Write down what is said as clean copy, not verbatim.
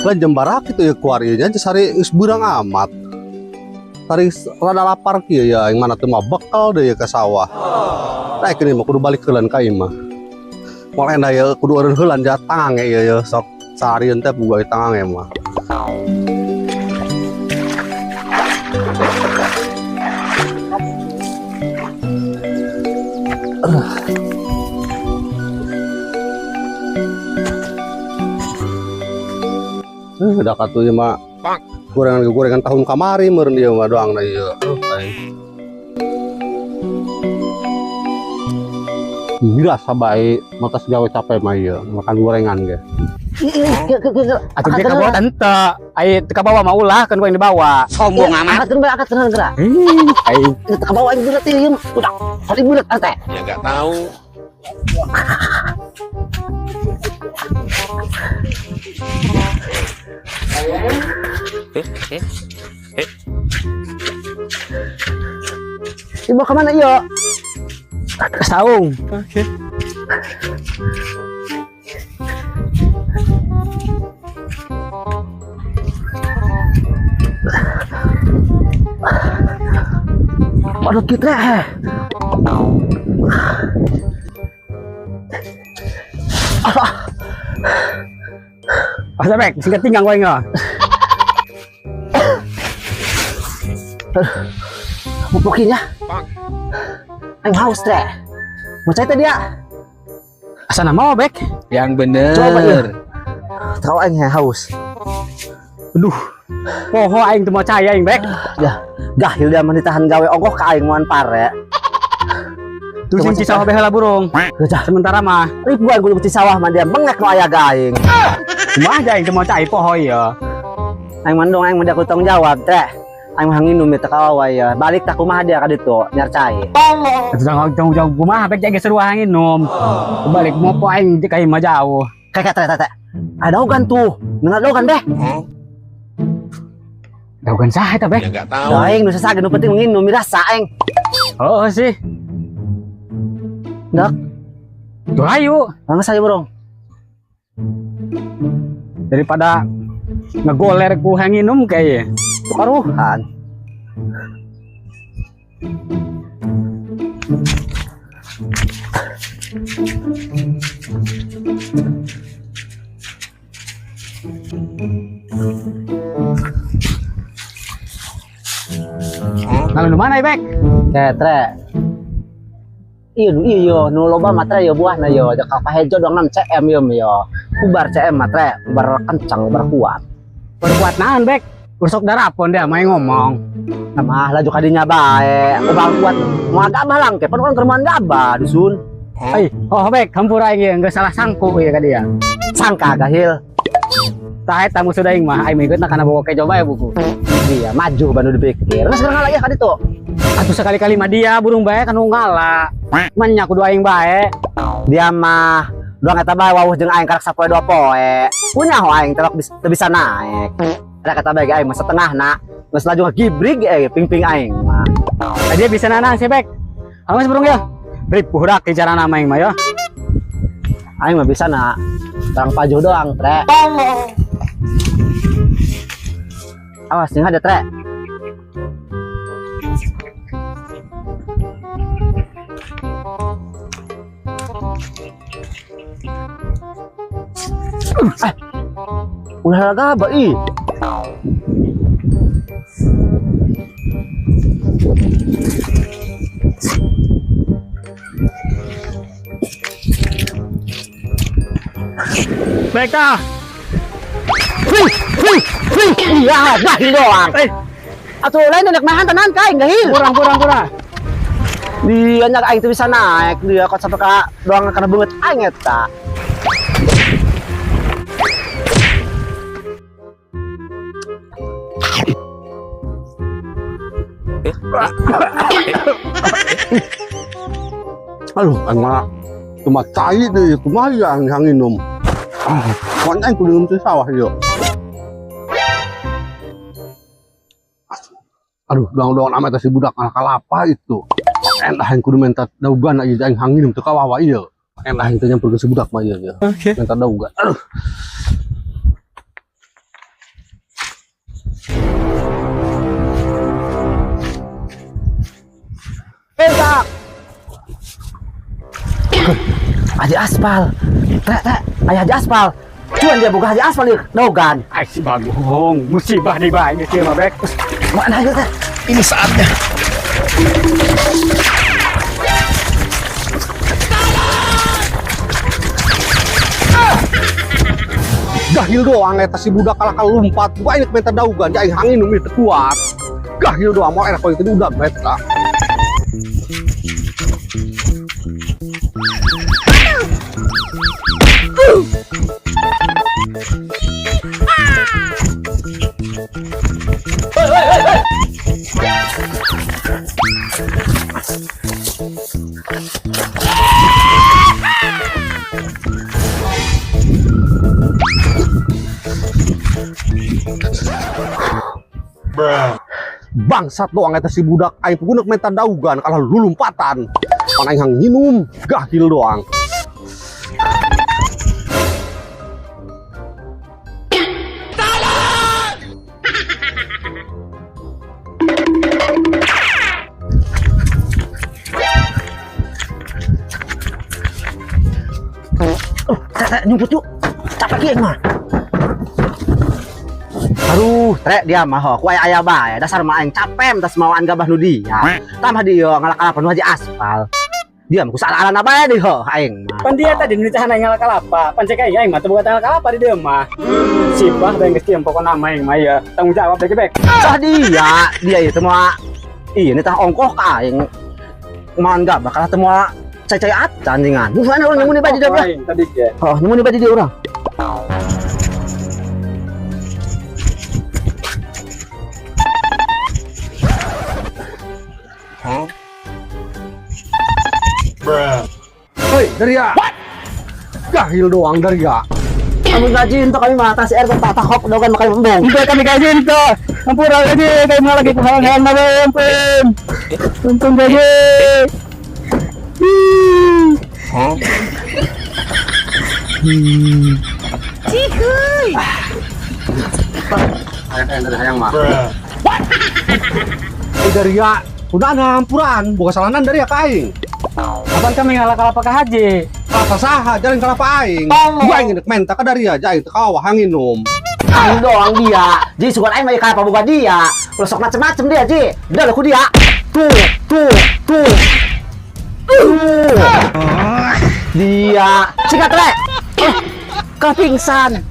Lah jembarak itu ya kuarinya sari berang amat. Sari rada lapar kieu ya yang mana teu mah bekal deh ya ke sawah. Nah kini mah kudu balik heulan ka imah. Moal endah ya kudu eureun heulan ja tangange ya sok seharian teh buga tangange mah. Udah katunya mah gorengan tahun kamari meureun dia mah doang na ieu. Dirasa bae matas gawe capek mah ieu makan gorengan ge. Atuh dia ka bawa tante. Ai teu ka bawa mah ulah kan yang dibawa. Sombong amat. Angkat tenan gerak. Ai Teu ka bawa aing bulat ieu. Udah, tadi bulat teh. Ya nggak tahu. Dibawa ke mana ieu? ke saung. Oke. Waduh kita. Asa bek, singkat tinggang kowe enggak? Pupukin ya. Aing haus teh. Mau cai teh dia. Asa nama bek? Yang bener. Coba ya. Tahu aing haus. Aduh. Poho aing teu mau cai aing bek. Ya, gahil dia mah ditahan gawe ongkoh ka aing moan pare. Terus cinci sawah bae heula burung. Gejah. Sementara mah Ribuan gulu di sawah mah dia bengek no aya gaing. kumaha aja aing teu mau cai poho ieu. Aing mandong aing mah tanggung jawab teh. Aing mah nginum teh kawawa ya. Balik tak kumaha dia ka ditu nyar cai. Atuh tanggung jawab kumaha bek jaga seru nginum. Balik mopo aing di ka imah jauh. Kakek teh. Ada ogan tuh. Dengar ogan deh. Daugan saha eta bek? Ya nggak tahu. Aing nu sasage nu penting nginum mirasa aing. Oh sih. Dak, Tuh ayo bangsa saya burung. daripada ngegoler ku hanginum kayaknya. Karuhan. Lalu di mana bek? Ketre. Iya, nu loba matre yo buahna yo, jak kahejo dong 6 cm yo. Ubar cm matre, ubar kencang, ubar kuat. Berkuat nahan bek. Usok darapon dia main ngomong. Mah laju kadinya bae. Ubar kuat mau agak lang ke, pan kerman gaba dusun. Ai, oh bek, hampura ieu geus salah sangku ieu ka dia. Sangka gahil. Tah eta musuh daing mah ai migutna kana bawa ke coba ya buku. Iya, maju bandu dipikir. Geus ngalah ya ka ditu. Atuh sekali-kali mah dia burung bae kan ngalah. Manya kudu aing bae. Dia mah doang eta bae wawuh jeung aing karek sapoe 2 poe. Punya ho aing telok teu bisa naik. Ada kata bae aing mah setengahna. Geus laju ngagibrig ping-ping aing mah. Dia bisa nanang sih bek. Awas burung ya. Ripuh dak di cara nama aing mah ya. Aing mah bisa na. Tarang pajuh doang, Tre. Awas jeung ada, Tre. Ulah gaba ih. Baik tah. Iya, gahil doang. Atuh lain anak mahan tenan kain gahil. Kurang. Dia nyak aing teu bisa naik, dia kok sampai ka doang kana beungeut aing eta. Aduh, kan mah cuma cai deh, cuma yang minum. Kan aing kudu minum sawah yo. Aduh, doang-doang amat si budak anak kalapa itu. Endah yang kudu minta daugan aja aing minum teu kawawa ieu. Endah itu nyampur ke si budak mah ieu. Oke. Minta daugan. Aduh. Entak. Haji aspal. Trek, ayah haji aspal. Cuman dia buka haji aspal di dogan. Ai si Bagong, musibah di bae kieu mah bek. Mana aja teh? Ini saatnya. Gahil doang eta si budak kalakal lompat. Gua ini minta daugan aing minum itu kuat. Gahil doang mau enak kau itu udah eta. Bangsat doang eta si budak aing puguneuk minta daugan kalah lulumpatan. Pan aing nginum gahil doang. Trek, nyumput yuk. Capek kieu mah. Aduh, Trek dia mah ho, ku aya bae. Dasar mah aing capek tas mawaan gabah nu dia. Tambah dia ngalak-ngalakan haji aspal. Dia mah ku salah-alana bae deui ho aing mah. Pan dia tadi nu cahana ngalak kalapa, pan cek aing mah teu boga ngalak kalapa di dieu mah. Sibah bae geus tiem pokona mah aing mah ya. Tanggung jawab deh bek. Cah dia itu mah ini tah ongkoh ka aing. Mawaan gabah kalah teu moal cai-cai acan ringan. Mun mana urang nemu di baju dia. Aing tadi ge. Oh, nemu di baju dia urang. Hei, Daria. Gahil doang Daria. Amun gaji untuk kami mah tas air tak hok dogan makan embung. Udah kami gaji itu. Ampura gaji kayak mau lagi kuhang-hang na ampun. Untung gaji. Cikuy. Hayang mah. Hei Daria, udah ngampuran, boga salanan Daria ka aing. Apaan kami ngalak kalapa ka haji? Apa saha jalan kalapa aing. Gua aing nek menta ka Daria aja itu kawah nginum. Aing doang dia. Ji sugan aing mah ka apa boga dia. Pelosok macem-macem dia, Ji. Udah lah ku dia. Tuh. Dia. Sikat, Rek. Kau pingsan.